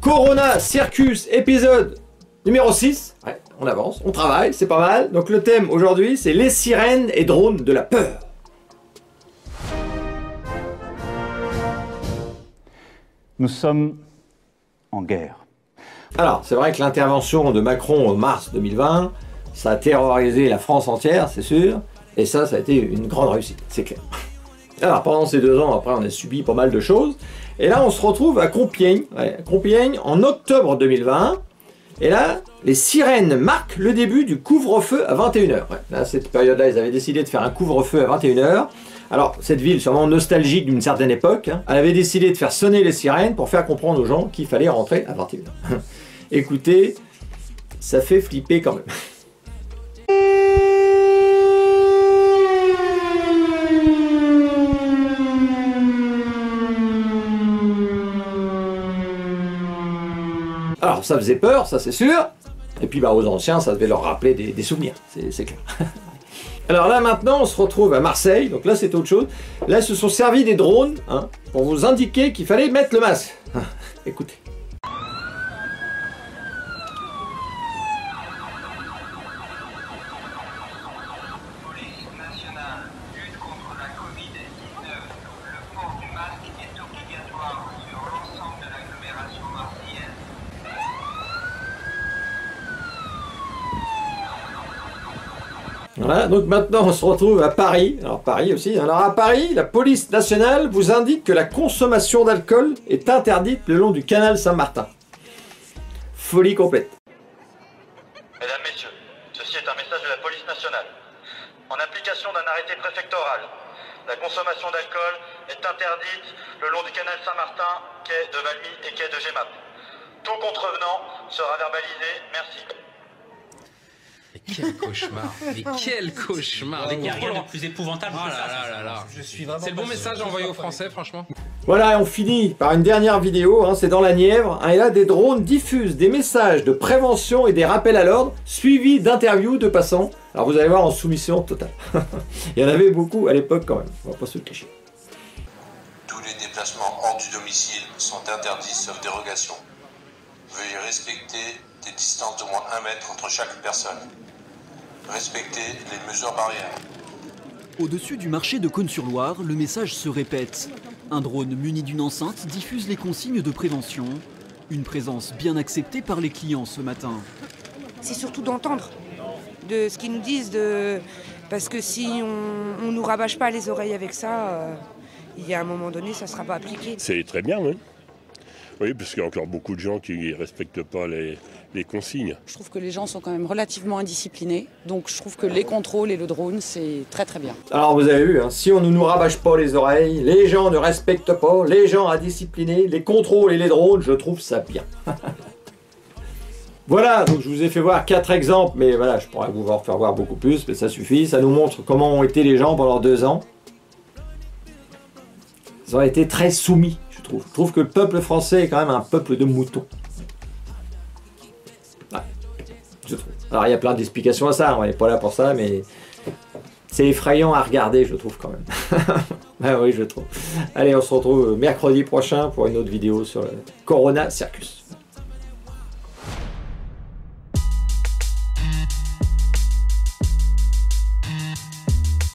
Corona Circus, épisode numéro 6. Ouais, on avance, on travaille, c'est pas mal. Donc le thème aujourd'hui, c'est les sirènes et drones de la peur. Nous sommes en guerre. Alors, c'est vrai que l'intervention de Macron en mars 2020, ça a terrorisé la France entière, c'est sûr. Et ça a été une grande réussite, c'est clair. Alors, pendant ces 2 ans, après, on a subi pas mal de choses. Et là, on se retrouve à Compiègne, Compiègne en octobre 2020. Et là, les sirènes marquent le début du couvre-feu à 21h. Ouais, là, cette période-là, ils avaient décidé de faire un couvre-feu à 21h. Alors, cette ville, sûrement nostalgique d'une certaine époque, elle avait décidé de faire sonner les sirènes pour faire comprendre aux gens qu'il fallait rentrer à 21h. Écoutez, ça fait flipper quand même. Alors, ça faisait peur, ça c'est sûr. Et puis, aux anciens, ça devait leur rappeler des souvenirs, c'est clair. Alors là, maintenant, on se retrouve à Marseille. Donc là, c'est autre chose. Là, ils se sont servis des drones pour vous indiquer qu'il fallait mettre le masque. Écoutez. Voilà, donc maintenant on se retrouve à Paris, alors Paris aussi. Alors à Paris, la police nationale vous indique que la consommation d'alcool est interdite le long du canal Saint-Martin. Folie complète. Mesdames, Messieurs, ceci est un message de la police nationale. En application d'un arrêté préfectoral, la consommation d'alcool est interdite le long du canal Saint-Martin, quai de Valmy et quai de Gemap. Tout contrevenant sera verbalisé. Merci. Mais quel cauchemar! Mais quel cauchemar! Il n'y a rien de plus épouvantable que ça. C'est le bon message à envoyer aux Français, franchement. Voilà, et on finit par une dernière vidéo, c'est dans la Nièvre. Et là, des drones diffusent des messages de prévention et des rappels à l'ordre, suivis d'interviews de passants. Alors vous allez voir, en soumission totale. Il y en avait beaucoup à l'époque quand même, on va pas se le cacher. Tous les déplacements hors du domicile sont interdits sauf dérogation. Veuillez respecter des distances d'au moins 1 mètre entre chaque personne. Respectez les mesures barrières. Au-dessus du marché de Cosne-sur-Loire, le message se répète. Un drone muni d'une enceinte diffuse les consignes de prévention. Une présence bien acceptée par les clients ce matin. C'est surtout d'entendre de ce qu'ils nous disent, parce que si on nous rabâche pas les oreilles avec ça, il y a un moment donné, ça ne sera pas appliqué. C'est très bien, oui. Oui, parce qu'il y a encore beaucoup de gens qui ne respectent pas les consignes. Je trouve que les gens sont quand même relativement indisciplinés, donc je trouve que les contrôles et le drone, c'est très très bien. Alors vous avez vu, si on ne nous rabâche pas les oreilles, les gens ne respectent pas, les gens indisciplinés, les contrôles et les drones, je trouve ça bien. Voilà, donc je vous ai fait voir 4 exemples, mais voilà, je pourrais vous en faire voir beaucoup plus, mais ça suffit. Ça nous montre comment ont été les gens pendant 2 ans. Ils ont été très soumis. Je trouve que le peuple français est quand même un peuple de moutons. Ouais, je trouve. Alors il y a plein d'explications à ça, on n'est pas là pour ça, mais c'est effrayant à regarder, je trouve quand même. Ah oui, je trouve. Allez, on se retrouve mercredi prochain pour une autre vidéo sur le Corona Circus.